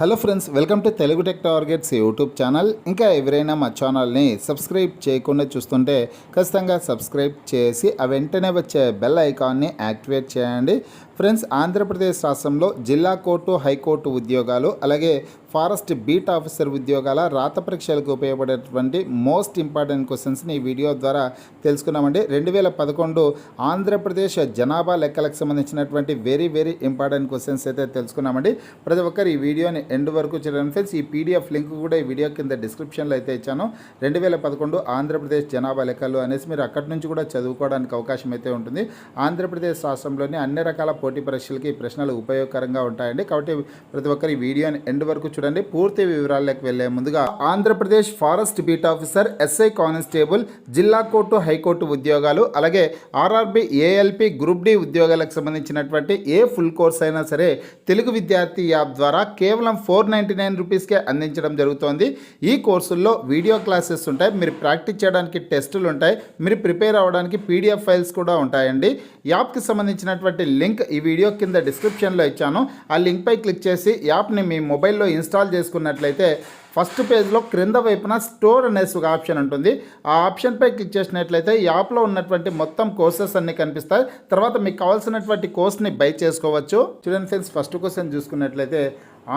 Hello friends, welcome to Telugu tech targets YouTube channel. ఇంకా ఎవరైనా మా ఛానల్ని సబ్స్క్రైబ్ చేయకుండా చూస్తుంటే ఖచ్చితంగా సబ్స్క్రైబ్ చేసి ఆ వెంటనే వచ్చే బెల్ ఐకాన్ని యాక్టివేట్ చేయండి. ఫ్రెండ్స్, ఆంధ్రప్రదేశ్ రాష్ట్రంలో జిల్లా కోర్టు, హైకోర్టు ఉద్యోగాలు, అలాగే ఫారెస్ట్ బీట్ ఆఫీసర్ ఉద్యోగాల రాత పరీక్షలకు ఉపయోగపడేటువంటి మోస్ట్ ఇంపార్టెంట్ క్వశ్చన్స్ని ఈ వీడియో ద్వారా తెలుసుకున్నామండి. 2011 ఆంధ్రప్రదేశ్ జనాభా లెక్కలకు సంబంధించినటువంటి వెరీ ఇంపార్టెంట్ క్వశ్చన్స్ అయితే తెలుసుకున్నామండి. ప్రతి ఒక్కరు ఈ వీడియోని ఎండ్ వరకు చూడండి ఫ్రెండ్స్. ఈ పీడిఎఫ్ లింక్ కూడా ఈ వీడియో కింద డిస్క్రిప్షన్లో అయితే ఇచ్చాను. 2011 ఆంధ్రప్రదేశ్ జనాభా లెక్కలు అనేసి మీరు అక్కడి నుంచి కూడా చదువుకోవడానికి అవకాశం అయితే ఉంటుంది. ఆంధ్రప్రదేశ్ రాష్ట్రంలోని అన్ని రకాల పోటీ పరీక్షలకి ప్రశ్నలు ఉపయోగకరంగా ఉంటాయండి. కాబట్టి ప్రతి ఒక్కరు ఈ వీడియోని ఎండ్ వరకు చూడండి. పూర్తి వివరాల్లోకి వెళ్లే ముందుగా Andhra Pradesh forest beat officer, SI constable, జిల్లా కోర్టు, హైకోర్టు ఉద్యోగాలు, అలాగే ఆర్ఆర్బి, ఏఎల్పి, గ్రూప్ డి ఉద్యోగాలకు సంబంధించినటువంటి ఏ ఫుల్ కోర్స్ అయినా సరే తెలుగు విద్యార్థి యాప్ ద్వారా కేవలం 499 రూపీస్కే అందించడం జరుగుతోంది. ఈ కోర్సుల్లో వీడియో క్లాసెస్ ఉంటాయి, మీరు ప్రాక్టీస్ చేయడానికి టెస్టులు ఉంటాయి, మీరు ప్రిపేర్ అవ్వడానికి పీడిఎఫ్ ఫైల్స్ కూడా ఉంటాయండి. యాప్కి సంబంధించినటువంటి లింక్ ఈ వీడియో కింద డిస్క్రిప్షన్లో ఇచ్చాను. ఆ లింక్పై క్లిక్ చేసి యాప్ని మీ మొబైల్లో ఇన్స్టాల్ చేసుకున్నట్లయితే ఫస్ట్ పేజ్లో క్రింద వైపున స్టోర్ అనేసి ఒక ఆప్షన్ ఉంటుంది. ఆ ఆప్షన్పై క్లిక్ చేసినట్లయితే యాప్లో ఉన్నటువంటి మొత్తం కోర్సెస్ అన్నీ కనిపిస్తాయి. తర్వాత మీకు కావాల్సినటువంటి కోర్స్ని బై చేసుకోవచ్చు. చూడండి ఫ్రెండ్స్, ఫస్ట్ క్వశ్చన్ చూసుకున్నట్లయితే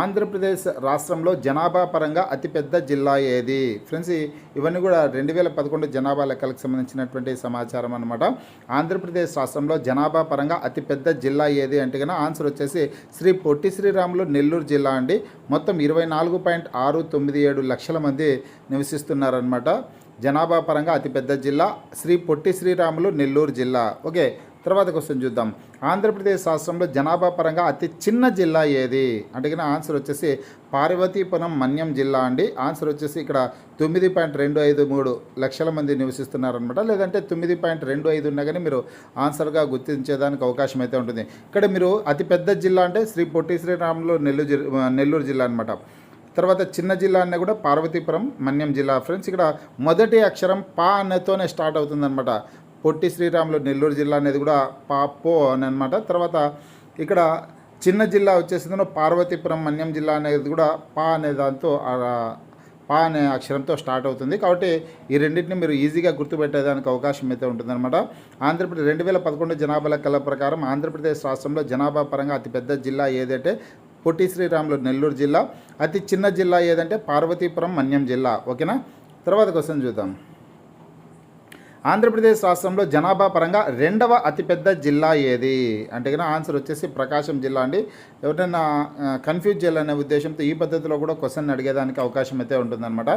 ఆంధ్రప్రదేశ్ రాష్ట్రంలో జనాభా పరంగా అతిపెద్ద జిల్లా ఏది? ఫ్రెండ్స్, ఇవన్నీ కూడా 2011 జనాభా లెక్కలకు సంబంధించినటువంటి సమాచారం అనమాట. ఆంధ్రప్రదేశ్ రాష్ట్రంలో జనాభా పరంగా అతిపెద్ద జిల్లా ఏది అంటే కన్నా ఆన్సర్ వచ్చేసి శ్రీ పొట్టి శ్రీరాములు నెల్లూరు జిల్లా అండి. మొత్తం 24.697 లక్షల మంది నివసిస్తున్నారనమాట. జనాభా పరంగా అతిపెద్ద జిల్లా శ్రీ పొట్టి శ్రీరాములు నెల్లూరు జిల్లా. ఓకే, తర్వాత క్వశ్చన్ చూద్దాం. ఆంధ్రప్రదేశ్ రాష్ట్రంలో జనాభా పరంగా అతి చిన్న జిల్లా ఏది అంటే ఆన్సర్ వచ్చేసి పార్వతీపురం మన్యం జిల్లా అండి. ఆన్సర్ వచ్చేసి ఇక్కడ 9.253 లక్షల మంది నివసిస్తున్నారనమాట. లేదంటే 9.25 ఉన్నా కానీ మీరు ఆన్సర్గా గుర్తించేదానికి అవకాశం అయితే ఉంటుంది. ఇక్కడ మీరు అతిపెద్ద జిల్లా అంటే శ్రీ పొట్టి శ్రీరాములు నెల్లూరు జిల్లా అనమాట. తర్వాత చిన్న జిల్లా అనే కూడా పార్వతీపురం మన్యం జిల్లా. ఫ్రెండ్స్, ఇక్కడ మొదటి అక్షరం పా అనేతోనే స్టార్ట్ అవుతుందన్నమాట. పొట్టి శ్రీరాములు నెల్లూరు జిల్లా అనేది కూడా పో అని అనమాట. తర్వాత ఇక్కడ చిన్న జిల్లా వచ్చేసిందో పార్వతీపురం మన్యం జిల్లా అనేది కూడా పా అనే దాంతో పా అనే అక్షరంతో స్టార్ట్ అవుతుంది. కాబట్టి ఈ రెండింటిని మీరు ఈజీగా గుర్తుపెట్టేదానికి అవకాశం అయితే ఉంటుందన్నమాట. ఆంధ్రప్రదేశ్ 2011 జనాభా లెక్కల ప్రకారం ఆంధ్రప్రదేశ్ రాష్ట్రంలో జనాభా పరంగా అతిపెద్ద జిల్లా ఏదంటే పొట్టి శ్రీరాములు నెల్లూరు జిల్లా. అతి చిన్న జిల్లా ఏదంటే పార్వతీపురం మన్యం జిల్లా. ఓకేనా, తర్వాత క్వశ్చన్ చూద్దాం. ఆంధ్రప్రదేశ్ రాష్ట్రంలో జనాభా పరంగా రెండవ అతిపెద్ద జిల్లా ఏది అంటే కన్నా ఆన్సర్ వచ్చేసి ప్రకాశం జిల్లా అండి. ఎవరైనా కన్ఫ్యూజ్ చేయాలనే ఉద్దేశంతో ఈ పద్ధతిలో కూడా క్వశ్చన్ అడిగేదానికి అవకాశం అయితే ఉంటుందన్నమాట.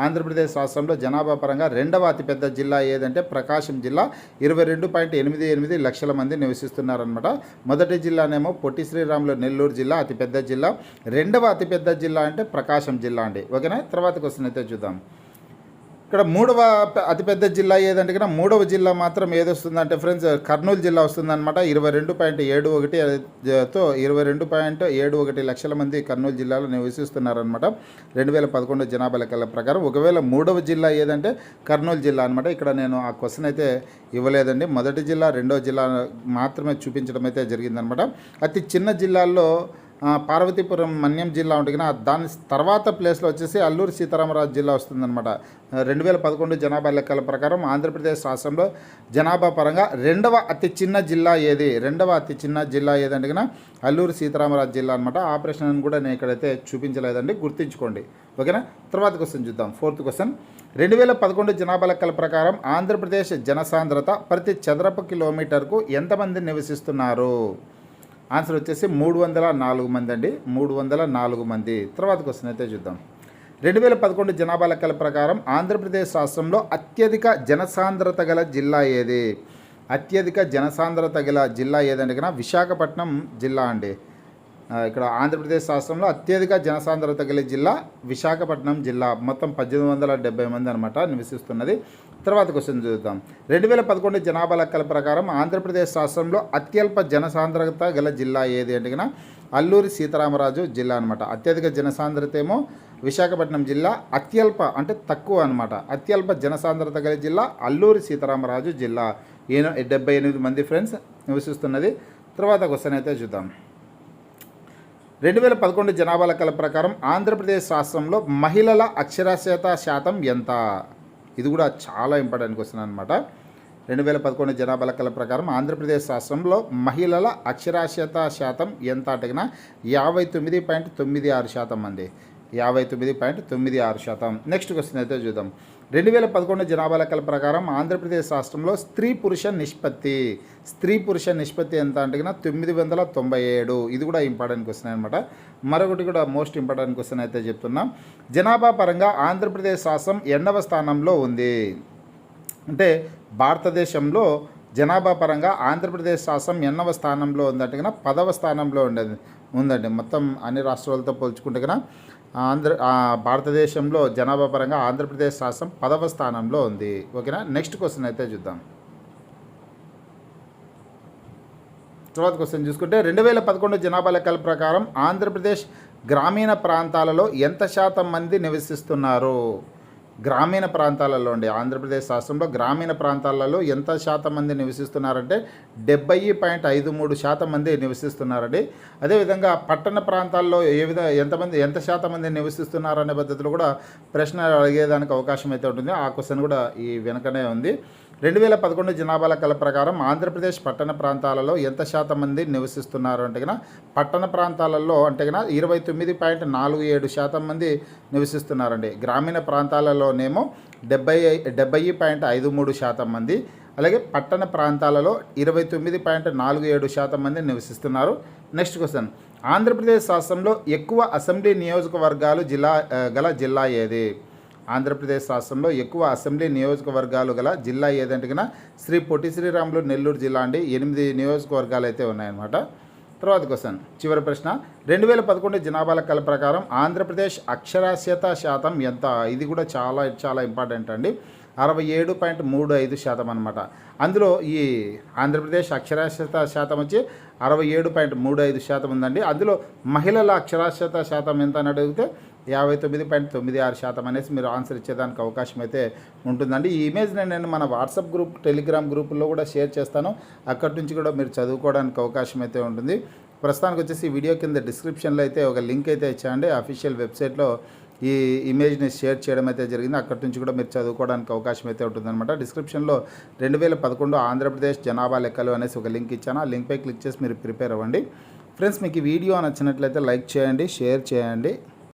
ఆంధ్రప్రదేశ్ రాష్ట్రంలో జనాభా పరంగా రెండవ అతిపెద్ద జిల్లా ఏదంటే ప్రకాశం జిల్లా. 22.88 లక్షల మంది నివసిస్తున్నారనమాట. మొదటి జిల్లానేమో పొట్టి శ్రీరాములు నెల్లూరు జిల్లా అతిపెద్ద జిల్లా. రెండవ అతిపెద్ద జిల్లా అంటే ప్రకాశం జిల్లా అండి. ఓకేనా, తర్వాత క్వశ్చన్ అయితే చూద్దాం. ఇక్కడ మూడవ అతిపెద్ద జిల్లా ఏదంటే కన్నా మూడవ జిల్లా మాత్రం ఏది వస్తుందంటే ఫ్రెండ్స్ కర్నూలు జిల్లా వస్తుందన్నమాట. 22.71తో 22.71 లక్షల మంది కర్నూలు జిల్లాలో నివసిస్తున్నారనమాట 2011 జనాభా లెక్కల ప్రకారం. ఒకవేళ మూడవ జిల్లా ఏదంటే కర్నూలు జిల్లా అనమాట. ఇక్కడ నేను ఆ క్వశ్చన్ అయితే ఇవ్వలేదండి. మొదటి జిల్లా, రెండవ జిల్లా మాత్రమే చూపించడం అయితే జరిగిందనమాట. అతి చిన్న జిల్లాల్లో పార్వతీపురం మన్యం జిల్లా ఉంటుంది. దాని తర్వాత ప్లేస్లో వచ్చేసి అల్లూరు సీతారామరాజు జిల్లా వస్తుందన్నమాట. 2011 జనాభా లెక్కల ప్రకారం ఆంధ్రప్రదేశ్ రాష్ట్రంలో జనాభా పరంగా రెండవ అతి చిన్న జిల్లా ఏది? రెండవ అతి చిన్న జిల్లా ఏదంటే కన్నా అల్లూరు సీతారామరాజు జిల్లా అనమాట. ఆపరేషన్ కూడా నేను ఇక్కడైతే చూపించలేదండి, గుర్తుంచుకోండి. ఓకేనా, తర్వాత క్వశ్చన్ చూద్దాం. Fourth question. 2011 జనాభా లెక్కల ప్రకారం ఆంధ్రప్రదేశ్ జనసాంద్రత ప్రతి చదరపు కిలోమీటర్కు ఎంతమంది నివసిస్తున్నారు? ఆన్సర్ వచ్చేసి 304 మంది అండి. 304 మంది. తర్వాత క్వశ్చన్ అయితే చూద్దాం. 2011 జనాభా లెక్కల ప్రకారం ఆంధ్రప్రదేశ్ రాష్ట్రంలో అత్యధిక జనసాంద్రత గల జిల్లా ఏది? అత్యధిక జనసాంద్రత గల జిల్లా ఏదంటే కన్నా విశాఖపట్నం జిల్లా అండి. ఇక్కడ ఆంధ్రప్రదేశ్ రాష్ట్రంలో అత్యధిక జనసాంద్రత గల జిల్లా విశాఖపట్నం జిల్లా. మొత్తం 1870 మంది అనమాట నివసిస్తున్నది. తర్వాత క్వశ్చన్ చూద్దాం. 2011 జనాభా లెక్కల ప్రకారం ఆంధ్రప్రదేశ్ రాష్ట్రంలో అత్యల్ప జనసాంద్రత గల జిల్లా ఏది అంటే కన్నా అల్లూరి సీతారామరాజు జిల్లా అనమాట. అత్యధిక జనసాంద్రత ఏమో విశాఖపట్నం జిల్లా, అత్యల్ప అంటే తక్కువ అనమాట. అత్యల్ప జనసాంద్రత గల జిల్లా అల్లూరి సీతారామరాజు జిల్లా. 78 మంది ఫ్రెండ్స్ నివసిస్తున్నది. తర్వాత క్వశ్చన్ అయితే చూద్దాం. 2011 జనాభా లెక్కల ప్రకారం ఆంధ్రప్రదేశ్ రాష్ట్రంలో మహిళల అక్షరాస్యత శాతం ఎంత? ఇది కూడా చాలా ఇంపార్టెంట్ క్వశ్చన్ అనమాట. 2011 జనాభా లెక్కల ప్రకారం ఆంధ్రప్రదేశ్ రాష్ట్రంలో మహిళల అక్షరాస్యత శాతం ఎంత అంటే 59.96% అండి. 59.96%. నెక్స్ట్ క్వశ్చన్ అయితే చూద్దాం. 2011 జనాభా లెక్కల ప్రకారం ఆంధ్రప్రదేశ్ రాష్ట్రంలో స్త్రీ పురుష నిష్పత్తి ఎంత అంటే 997. ఇది కూడా ఇంపార్టెంట్ క్వశ్చన్ అనమాట. మరొకటి కూడా మోస్ట్ ఇంపార్టెంట్ క్వశ్చన్ అయితే చెప్తున్నాం. జనాభా పరంగా ఆంధ్రప్రదేశ్ రాష్ట్రం ఎన్నవ స్థానంలో ఉంది అంటే భారతదేశంలో జనాభా పరంగా ఆంధ్రప్రదేశ్ రాష్ట్రం ఎన్నవ స్థానంలో ఉందంటే 10వ స్థానంలో ఉందండి. మొత్తం అన్ని రాష్ట్రాలతో పోల్చుకుంటే భారతదేశంలో జనాభా పరంగా ఆంధ్రప్రదేశ్ రాష్ట్రం 10వ స్థానంలో ఉంది. ఓకేనా. నెక్స్ట్ క్వశ్చన్ అయితే చూద్దాం. తర్వాత క్వశ్చన్ చూసుకుంటే 2011 జనాభా లెక్కల ప్రకారం ఆంధ్రప్రదేశ్ గ్రామీణ ప్రాంతాలలో ఎంత శాతం మంది నివసిస్తున్నారు? గ్రామీణ ప్రాంతాలలో అండి. ఆంధ్రప్రదేశ్ రాష్ట్రంలో గ్రామీణ ప్రాంతాలలో ఎంత శాతం మంది నివసిస్తున్నారంటే 70.53% మంది నివసిస్తున్నారండి. అదేవిధంగా పట్టణ ప్రాంతాల్లో ఎంత శాతం మంది నివసిస్తున్నారనే పద్ధతిలో కూడా ప్రశ్న అడిగేదానికి అవకాశం అయితే ఉంటుంది. ఆ క్వశ్చన్ కూడా ఈ వెనకనే ఉంది. 2011 జనాభా లెక్కల ప్రకారం ఆంధ్రప్రదేశ్ పట్టణ ప్రాంతాలలో ఎంత శాతం మంది నివసిస్తున్నారు అంటే పట్టణ ప్రాంతాలలో అంటే 29.47% మంది నివసిస్తున్నారండి. గ్రామీణ ప్రాంతాలలోనేమో 70.53% మంది, అలాగే పట్టణ ప్రాంతాలలో 29.47% మంది నివసిస్తున్నారు. Next question. ఆంధ్రప్రదేశ్ రాష్ట్రంలో ఎక్కువ అసెంబ్లీ నియోజకవర్గాలు గల జిల్లా ఏది? ఆంధ్రప్రదేశ్ రాష్ట్రంలో ఎక్కువ అసెంబ్లీ నియోజకవర్గాలు గల జిల్లా ఏదంటే శ్రీ పొట్టి శ్రీరాములు నెల్లూరు జిల్లా అండి. 8 నియోజకవర్గాలు అయితే ఉన్నాయన్నమాట. తర్వాత క్వశ్చన్, చివరి ప్రశ్న. 2011 జనాభా లెక్కల ప్రకారం ఆంధ్రప్రదేశ్ అక్షరాస్యత శాతం ఎంత? ఇది కూడా చాలా చాలా ఇంపార్టెంట్ అండి. 67.35% అనమాట. అందులో ఈ ఆంధ్రప్రదేశ్ అక్షరాస్యత శాతం వచ్చి 67.35% ఉందండి. అందులో మహిళల అక్షరాస్యత శాతం ఎంత అని అడిగితే 59.96% అనేసి మీరు ఆన్సర్ ఇచ్చేదానికి అవకాశం అయితే ఉంటుందండి. ఈ ఇమేజ్ని నేను మన వాట్సాప్ గ్రూప్, టెలిగ్రామ్ గ్రూపుల్లో కూడా షేర్ చేస్తాను. అక్కడి నుంచి కూడా మీరు చదువుకోవడానికి అవకాశం అయితే ఉంటుంది. ప్రస్తుతానికి వచ్చేసి వీడియో కింద డిస్క్రిప్షన్లో అయితే ఒక లింక్ అయితే ఇచ్చాండి. అఫీషియల్ వెబ్సైట్లో ఈ ఇమేజ్ని షేర్ చేయడం అయితే జరిగింది. అక్కడి నుంచి కూడా మీరు చదువుకోవడానికి అవకాశం అయితే ఉంటుందన్నమాట. డిస్క్రిప్షన్లో 2011 ఆంధ్రప్రదేశ్ జనాభా లెక్కలు అనేసి ఒక లింక్ ఇచ్చాను. ఆ లింక్పై క్లిక్ చేసి మీరు ప్రిపేర్ అవ్వండి. ఫ్రెండ్స్, మీకు ఈ వీడియో నచ్చినట్లయితే లైక్ చేయండి, షేర్ చేయండి.